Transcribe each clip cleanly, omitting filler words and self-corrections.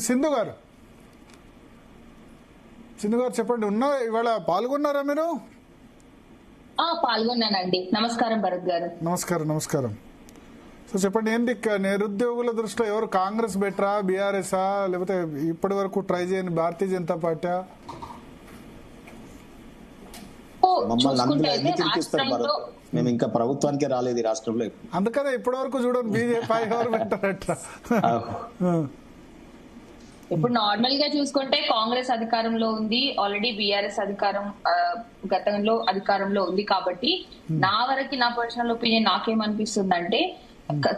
సింధు గారు చెప్పండి, ఇవాళ పాల్గొన్నారా మీరు? పాల్గొన్నానండి. నమస్కారం భరత్ గారు. నమస్కారం. సో చెప్పండి, ఏంటి నిరుద్యోగుల దృష్టిలో ఎవరు, కాంగ్రెస్ బెటరా, బీఆర్ఎస్ఆ, లేకపోతే ఇప్పటి వరకు ట్రై చేయని భారతీయ జనతా పార్టీ? మేము ఇంకా ప్రభుత్వానికి రాలేదు రాష్ట్రంలో, అందుకనే ఇప్పటి వరకు చూడండి బీజేపీ ఎవరు పెట్టారట. ఇప్పుడు నార్మల్ గా చూసుకుంటే కాంగ్రెస్ అధికారంలో ఉంది ఆల్రెడీ, బీఆర్ఎస్ గతంలో అధికారంలో ఉంది. కాబట్టి నా వరకు, నా పర్సనల్ ఒపీనియన్ నాకేమనిపిస్తుందంటే,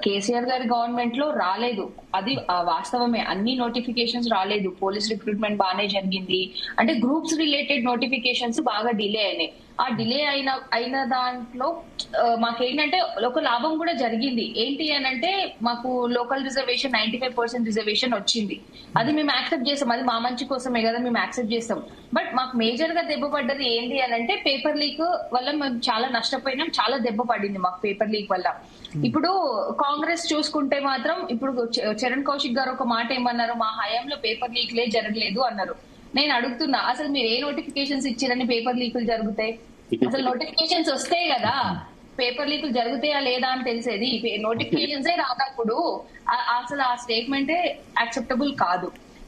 కేసీఆర్ గారి గవర్నమెంట్ లో రాలేదు, అది వాస్తవమే. అన్ని నోటిఫికేషన్స్ రాలేదు. పోలీస్ రిక్రూట్మెంట్ బాగానే జరిగింది. అంటే గ్రూప్స్ రిలేటెడ్ నోటిఫికేషన్స్ బాగా డిలే అయినాయి. ఆ డిలే అయిన దాంట్లో మాకేంటంటే ఒక లాభం కూడా జరిగింది. ఏంటి అని అంటే, మాకు లోకల్ రిజర్వేషన్ 95% రిజర్వేషన్ వచ్చింది. అది మేము యాక్సెప్ట్ చేస్తాం. అది మా మంచి కోసమే కదా, మేము యాక్సెప్ట్ చేస్తాం. బట్ మాకు మేజర్ గా దెబ్బ పడ్డది ఏంటి అని అంటే, పేపర్ లీక్ వల్ల మేము చాలా నష్టపోయినాం. చాలా దెబ్బ పడింది మాకు పేపర్ లీక్ వల్ల. ఇప్పుడు కాంగ్రెస్ చూసుకుంటే మాత్రం, ఇప్పుడు చరణ్ కౌశిక్ గారు ఒక మాట ఏమన్నారు, మా హయాంలో పేపర్ లీక్లే జరగలేదు అన్నారు. నేను అడుగుతున్నా, అసలు మీరు ఏ నోటిఫికేషన్స్ ఇచ్చారని పేపర్ లీకులు జరుగుతాయి? అసలు నోటిఫికేషన్స్ వస్తాయి కదా, పేపర్ లీకులు జరుగుతాయా లేదా అని తెలిసేది. నోటిఫికేషన్సే రానప్పుడు అసలు ఆ స్టేట్మెంటే యాక్సెప్టబుల్ కాదు.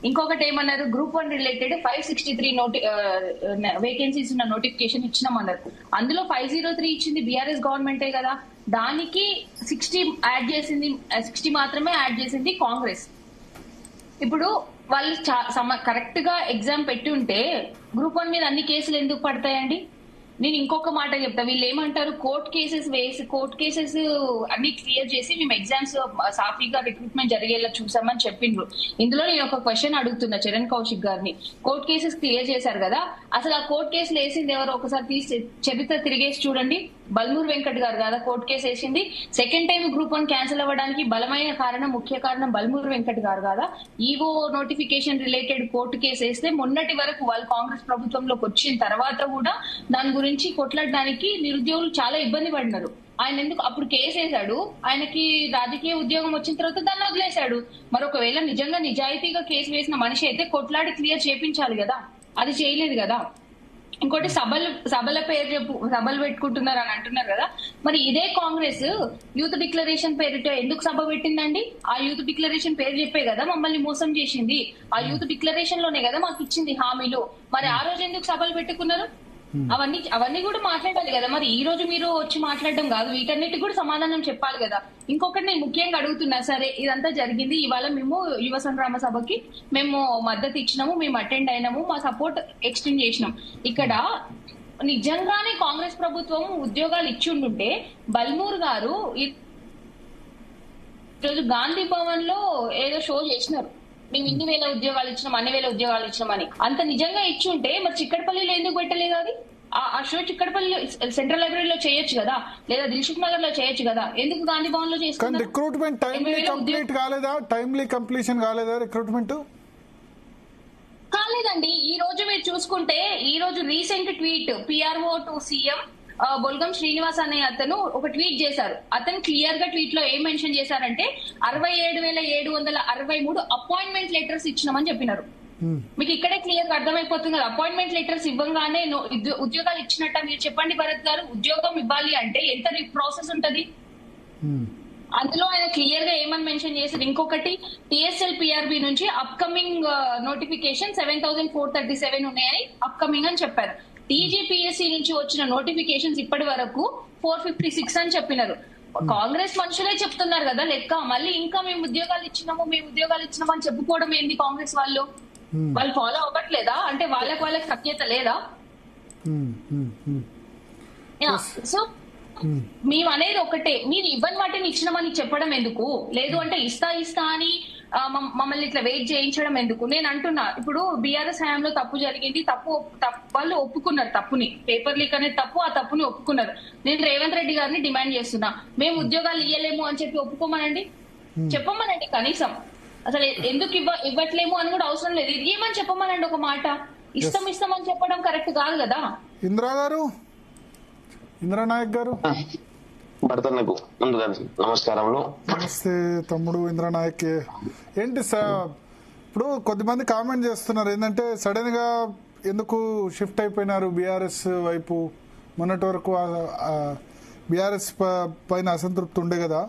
ఇంకొకటి ఏమన్నారు, గ్రూప్ 1 రిలేటెడ్ 563 వేకెన్సీస్ ఉన్న నోటిఫికేషన్ ఇచ్చినామన్నారు. అందులో 503 ఇచ్చింది బీఆర్ఎస్ గవర్నమెంటే కదా, దానికి 60 మాత్రమే యాడ్ చేసింది కాంగ్రెస్. ఇప్పుడు వాళ్ళు కరెక్ట్ గా ఎగ్జామ్ పెట్టి ఉంటే గ్రూప్ 1 మీద అన్ని కేసులు ఎందుకు పడతాయండి? నేను ఇంకొక మాట చెప్తా, వీళ్ళు ఏమంటారు, కోర్ట్ కేసెస్ అన్ని క్లియర్ చేసి మేము ఎగ్జామ్స్ సాఫీగా రిక్రూట్మెంట్ జరిగేలా చూసామని చెప్పిండ్రు. ఇందులో నేను ఒక క్వశ్చన్ అడుగుతున్నా చరణ్ కౌశిక్ గారిని. కోర్ట్ కేసెస్ క్లియర్ చేశారు కదా, అసలు ఆ కోర్ట్ కేసులు వేసింది ఎవరు? ఒకసారి తీసి చరిత్ర తిరిగేసి చూడండి. బల్మూర్ వెంకట్ గారు కదా కోర్టు కేసు వేసింది. సెకండ్ టైం గ్రూప్ 1 క్యాన్సిల్ అవ్వడానికి ముఖ్య కారణం బల్మూర్ వెంకట్ గారు కదా. EO notification related court case వేస్తే మొన్నటి వరకు వాళ్ళు కాంగ్రెస్ ప్రభుత్వంలోకి వచ్చిన తర్వాత కూడా దాని గురించి కొట్లాడడానికి నిరుద్యోగులు చాలా ఇబ్బంది పడినారు. ఆయన ఎందుకు అప్పుడు కేసు వేశాడు, ఆయనకి రాజకీయ ఉద్యోగం వచ్చిన తర్వాత దాన్ని వదిలేశాడు. మరొకవేళ నిజంగా నిజాయితీగా కేసు వేసిన మనిషి అయితే కొట్లాడి క్లియర్ చేయించాలి కదా, అది చేయలేదు కదా. ఇంకోటి సభలు పెట్టుకుంటున్నారు అని అంటున్నారు కదా, మరి ఇదే కాంగ్రెస్ యూత్ డిక్లరేషన్ పేరుతో ఎందుకు సభ పెట్టిందండి? ఆ యూత్ డిక్లరేషన్ పేరు చెప్పే కదా మమ్మల్ని మోసం చేసింది. ఆ యూత్ డిక్లరేషన్ లోనే కదా మాకు ఇచ్చింది హామీలు. మరి ఆ రోజు ఎందుకు సభలు పెట్టుకున్నారు? అవన్నీ కూడా మాట్లాడాలి కదా. మరి ఈ రోజు మీరు వచ్చి మాట్లాడడం కాదు, వీటన్నిటికి కూడా సమాధానం చెప్పాలి కదా. ఇంకొకటి నేను ముఖ్యంగా అడుగుతున్నా, సరే ఇదంతా జరిగింది, ఇవాళ మేము యువ సంగ్రామ సభకి మేము మద్దతు ఇచ్చినాము, మేము అటెండ్ అయినాము, మా సపోర్ట్ ఎక్స్టెండ్ చేసినాం. ఇక్కడ నిజంగానే కాంగ్రెస్ ప్రభుత్వం ఉద్యోగాలు ఇచ్చి ఉండుంటే బల్మూర్ గారు ఈరోజు గాంధీ భవన్ లో ఏదో షో చేసినారు, మేము 2,000 ఉద్యోగాలు ఇచ్చినాం, 2,000 ఉద్యోగాలు ఇచ్చినామని. అంత నిజంగా ఇచ్చి ఉంటే మరి చిక్కడపల్లిలో ఎందుకు పెట్టలేదు? అది ఆ షో చిక్కడపల్లిలో సెంట్రల్ లైబ్రరీలో చేయొచ్చు కదా, లేదా దిల్సుఖ్ నగర్ లో చేయొచ్చు కదా, ఎందుకు గాంధీ భవన్ లో చేసుకున్నారు? రిక్రూట్మెంట్ టైమ్లీ కంప్లీషన్ కాలేదా? రిక్రూట్మెంట్ కాలేదండి. ఈ రోజు మీరు చూసుకుంటే, ఈ రోజు recent tweet PRO to CM Bolgam Srinivas అనే అతను ఒక ట్వీట్ చేశారు. అతను క్లియర్ గా ట్వీట్ లో ఏం మెన్షన్ చేశారంటే 67,763 అపాయింట్మెంట్ లెటర్స్ ఇచ్చినామని చెప్పినారు. మీకు ఇక్కడే క్లియర్ గా అర్థమైపోతుంది కదా. అపాయింట్మెంట్ లెటర్స్ ఇవ్వగానే ఉద్యోగాలు ఇచ్చినట్ట? మీరు చెప్పండి భరత్ గారు, ఉద్యోగం ఇవ్వాలి అంటే ఎంత ప్రాసెస్ ఉంటది? అందులో ఆయన క్లియర్ గా ఏమని మెన్షన్ చేశారు, ఇంకొకటి TSL PRB నుంచి అప్కమింగ్ నోటిఫికేషన్ 7,437 ఉన్నాయని అప్కమింగ్ అని చెప్పారు. TGPSC నుంచి వచ్చిన నోటిఫికేషన్స్ ఇప్పటి వరకు 456 అని చెప్పినారు. కాంగ్రెస్ మనుషులే చెప్తున్నారు కదా లెక్క. మళ్ళీ ఇంకా మేము ఉద్యోగాలు ఇచ్చినాము అని చెప్పుకోవడం ఏంది? కాంగ్రెస్ వాళ్ళు ఫాలో అవ్వట్లేదా? అంటే వాళ్ళకి సఖ్యత లేదా? సో మేము అనేది ఒకటే, మీరు ఇవ్వని వాటిని ఇచ్చినామని చెప్పడం ఎందుకు? లేదు అంటే ఇస్తా అని మమ్మల్ని ఇట్లా వెయిట్ చేయించడం ఎందుకు? నేను అంటున్నా, ఇప్పుడు బీఆర్ఎస్ హయాంలో తప్పు జరిగింది, వాళ్ళు ఒప్పుకున్నారు తప్పుని, పేపర్ లీక్ అనేది తప్పు, ఆ తప్పుని ఒప్పుకున్నారు. నేను రేవంత్ రెడ్డి గారిని డిమాండ్ చేస్తున్నా, మేము ఉద్యోగాలు ఇవ్వలేము అని చెప్పి ఒప్పుకోమనండి, చెప్పమనండి. కనీసం అసలు ఎందుకు ఇవ్వట్లేము అని కూడా అవసరం లేదు, ఇది ఏమని చెప్పమనండి ఒక మాట. ఇస్తామని చెప్పడం కరెక్ట్ కాదు కదా. ఇందిరానాయక్ గారు భరతన్నకు ముందుగా నమస్కారములు. నమస్తే తమ్ముడు ఇంద్రనాయక్. ఏంటి సార్, ఇప్పుడు కొద్దిమంది కామెంట్ చేస్తున్నారు ఏంటంటే సడన్ గా ఎందుకు షిఫ్ట్ అయిపోయినారు బీఆర్ఎస్ వైపు? మొన్నటి వరకు బీఆర్ఎస్ పైన అసంతృప్తి ఉండే కదా.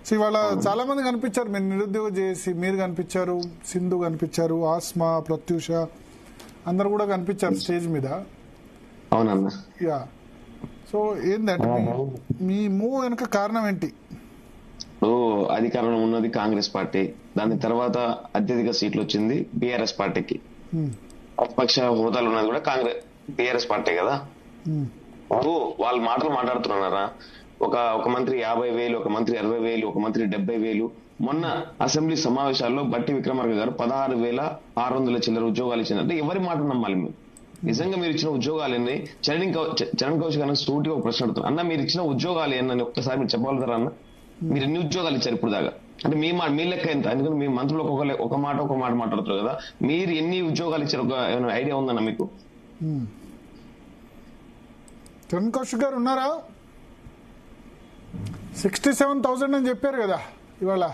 సో ఇవాళ చాలా మంది కనిపించారు, మీరు నిరుద్యోగ చేసి మీరు కనిపించారు, సింధు కనిపించారు, ఆస్మా, ప్రత్యూష అందరు కూడా కనిపించారు స్టేజ్ మీద. అవునన్నా. యా, సో ఏంటంటే మీ మూవ్ వెనక కారణం ఏంటి? అధికారంలో ఉన్నది కాంగ్రెస్ పార్టీ, దాని తర్వాత అత్యధిక సీట్లు వచ్చింది బీఆర్ఎస్ పార్టీకి. ప్రతిపక్ష హోదాలు ఉన్నది కూడా కాంగ్రెస్ బీఆర్ఎస్ పార్టీ కదా. వాళ్ళు మాటలు మాట్లాడుతున్నారా? ఒక మంత్రి 50,000, ఒక మంత్రి 60,000, ఒక మంత్రి 70,000. మొన్న అసెంబ్లీ సమావేశాల్లో బట్టి విక్రమార్క గారు 16,600 చిల్లర ఉద్యోగాలు ఇచ్చిందంటే ఎవరి మాట నమ్మాలి? మీరు నిజంగా మీరు ఇచ్చిన ఉద్యోగాలన్నీ చరణ్ కౌశిక్ గారు సూటిగా ఒక ప్రశ్న అడుగుతున్నారు. అన్న మీరు ఇచ్చిన ఉద్యోగాలు ఏంటని ఒక్కసారి మీరు చెప్పగలుగుతారా అన్న? మీరు ఎన్ని ఉద్యోగాలు ఇచ్చారు ఇప్పుడు దాకా? అంటే మీ లెక్క ఎంత? ఎందుకంటే మీ మంత్రులు ఒక మాట మాట్లాడుతారు కదా. మీరు ఎన్ని ఉద్యోగాలు ఇచ్చారు ఏమైనా ఐడియా ఉందన్న మీకు? చరణ్ కౌశిక్ గారు ఉన్నారా? 67,000 అని చెప్పారు కదా ఇవాళ.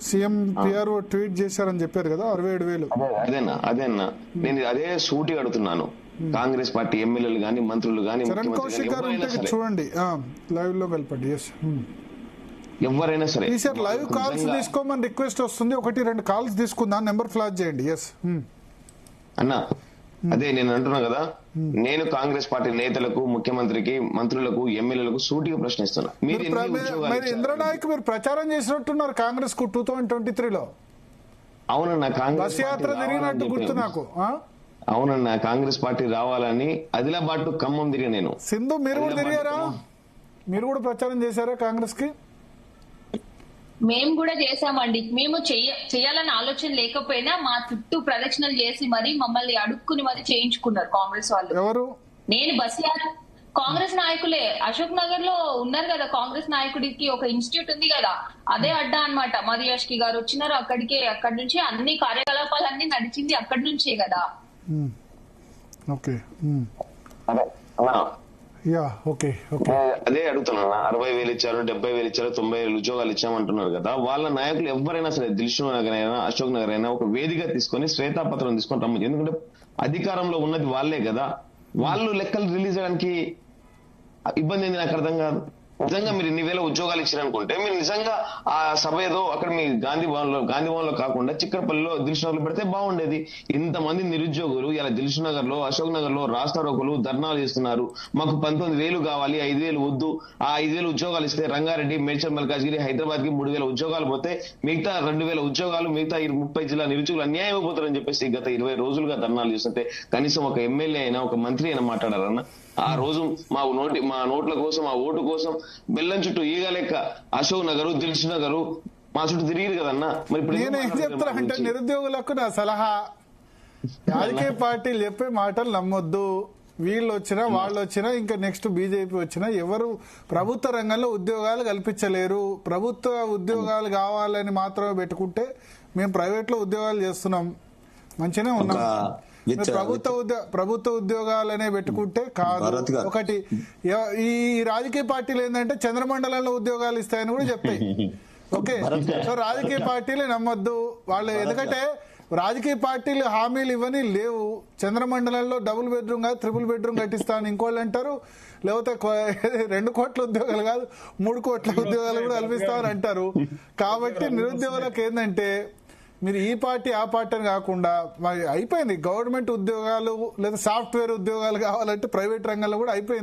సీఎం పిఆర్ఓ ట్వీట్ చేశారని చెప్పారు కదా, 67,000. అదేనా నేను అదే సూటిగా అడుగుతున్నాను. కాంగ్రెస్ పార్టీ ఎమ్మెల్యేలు గాని, మంత్రులు గాని, చరణ్ కౌశిక్ గారు ఉంటే చూడండి, లైవ్ లో కలపండి. ఎవరైనా సరే ఈసారి లైవ్ కాల్స్ తీసుకోమని రిక్వెస్ట్ వస్తుంది. 1-2 కాల్స్ తీసుకుందాం, నెంబర్ ఫ్లాష్ చేయండి. అన్న అదే నేను అంటున్నా కదా, నేను కాంగ్రెస్ పార్టీ నేతలకు, ముఖ్యమంత్రికి, మంత్రులకు, ఎమ్మెల్యేలకు సూటిగా ప్రశ్నిస్తున్నా. మీరు ఇంద్రనాయక్ మీరు ప్రచారం చేసినట్టున్నారు కాంగ్రెస్ కు 2023లో. అవునన్నా, కాంగ్రెస్ బస్ యాత్ర తిరిగినట్టు గుర్తు నాకు. అవునన్నా, కాంగ్రెస్ పార్టీ రావాలని ఆదిలాబాద్ టు ఖమ్మం తిరిగా నేను. సింధు మీరు కూడా తిరిగారా? మీరు కూడా ప్రచారం చేశారా కాంగ్రెస్ కి? మేము కూడా చేసామండి. మేము చేయాలని ఆలోచన లేకపోయినా మా చుట్టూ ప్రదక్షిణలు చేసి మరి మమ్మల్ని అడుక్కుని మరి చేయించుకున్నారు కాంగ్రెస్ వాళ్ళు. ఎవరు? నేను బస్ యాత్ర కాంగ్రెస్ నాయకులే. అశోక్ నగర్ లో ఉన్నారు కదా కాంగ్రెస్ నాయకుడికి ఒక ఇన్స్టిట్యూట్ ఉంది కదా, అదే అడ్డా అన్నమాట. మధుయాష్కి గారు వచ్చినారు అక్కడి నుంచి అన్ని కార్యకలాపాలన్నీ నడిచింది అక్కడి నుంచే కదా. ఓకే, అదే అడుగుతున్నా. 60,000 ఇచ్చారు, 70,000 ఇచ్చారు, 90,000 ఉద్యోగాలు ఇచ్చామంటున్నారు కదా. వాళ్ళ నాయకులు ఎవరైనా సరే, దిల్షుక్ నగర్ అయినా, అశోక్ నగర్ అయినా ఒక వేదిక తీసుకొని శ్వేతాపత్రం తీసుకొని రమ్మని. ఎందుకంటే అధికారంలో ఉన్నది వాళ్ళే కదా. వాళ్ళు లెక్కలు రిలీజ్ చేయడానికి ఇబ్బంది ఏంది నాకు అర్థం కాదు. నిజంగా మీరు ఇన్ని వేల ఉద్యోగాలు ఇచ్చారనుకుంటే మీరు నిజంగా ఆ సభ ఏదో అక్కడ మీ గాంధీ భవన్ లో కాకుండా చిక్కడపల్లిలో, దిల్షుక్ నగర్ లో పెడితే బాగుండేది. ఇంతమంది నిరుద్యోగులు ఇలా దిల్షుక్ నగర్ లో, అశోక్ నగర్ లో రాస్తా రోకులు, ధర్నాలు చేస్తున్నారు. మాకు 19,000 కావాలి, 5,000 వద్దు. ఆ 5,000 ఉద్యోగాలు ఇస్తే రంగారెడ్డి, మేడ్చల్ మల్కాజ్గిరి, హైదరాబాద్ కి 3,000 ఉద్యోగాలు పోతే మిగతా 2,000 ఉద్యోగాలు మిగతా 30 జిల్లా నిరుద్యోగులు అన్యాయం అయిపోతారని చెప్పేసి గత 20 రోజులుగా ధర్నాలు చేస్తుంటే కనీసం ఒక ఎమ్మెల్యే అయినా, ఒక మంత్రి అయినా మాట్లాడారన్న? ఆ రోజు మా నోట్ల కోసం, ఆ ఓటు కోసం బెల్లం చుట్టూ ఈగ లెక్క అశోక్ నగరు, దిల్షుక్ నగరు మా చుట్టూ తిరిగి కదన్నా. మరి ఇప్పుడు నేనేం చెప్తున్నా అంటే, నిరుద్యోగులకు నా సలహా, రాజకీయ పార్టీలు చెప్పే మాటలు నమ్మొద్దు. వీళ్ళు వచ్చినా వాళ్ళు వచ్చినా, ఇంకా నెక్స్ట్ బీజేపీ వచ్చినా ఎవరు ప్రభుత్వ రంగంలో ఉద్యోగాలు కల్పించలేరు. ప్రభుత్వ ఉద్యోగాలు కావాలని మాత్రమే పెట్టుకుంటే, మేము ప్రైవేట్ లో ఉద్యోగాలు చేస్తున్నాం, మంచిగానే ఉన్నాం. ప్రభుత్వ ఉద్యోగాలనే పెట్టుకుంటే కాదు. ఒకటి, ఈ రాజకీయ పార్టీలు ఏంటంటే చంద్రమండలంలో ఉద్యోగాలు ఇస్తాయని కూడా చెప్తాయి. ఓకే, సో రాజకీయ పార్టీలు నమ్మొద్దు వాళ్ళు. ఎందుకంటే రాజకీయ పార్టీలు హామీలు ఇవన్నీ లేవు. చంద్రమండలంలో 2 బెడ్రూమ్ కాదు 3 బెడ్రూమ్ కట్టిస్తాను ఇంకోళ్ళు అంటారు. లేకపోతే 2 కోట్ల ఉద్యోగాలు కాదు 3 కోట్ల ఉద్యోగాలు కూడా కల్పిస్తామని అంటారు. కాబట్టి నిరుద్యోగులకు ఏంటంటే, మీరు ఈ పార్టీ ఆ పార్టీ అని కాకుండా అయిపోయింది. గవర్నమెంట్ ఉద్యోగాలు లేదా సాఫ్ట్వేర్ ఉద్యోగాలు కావాలంటే ప్రైవేట్ రంగంలో కూడా అయిపోయింది.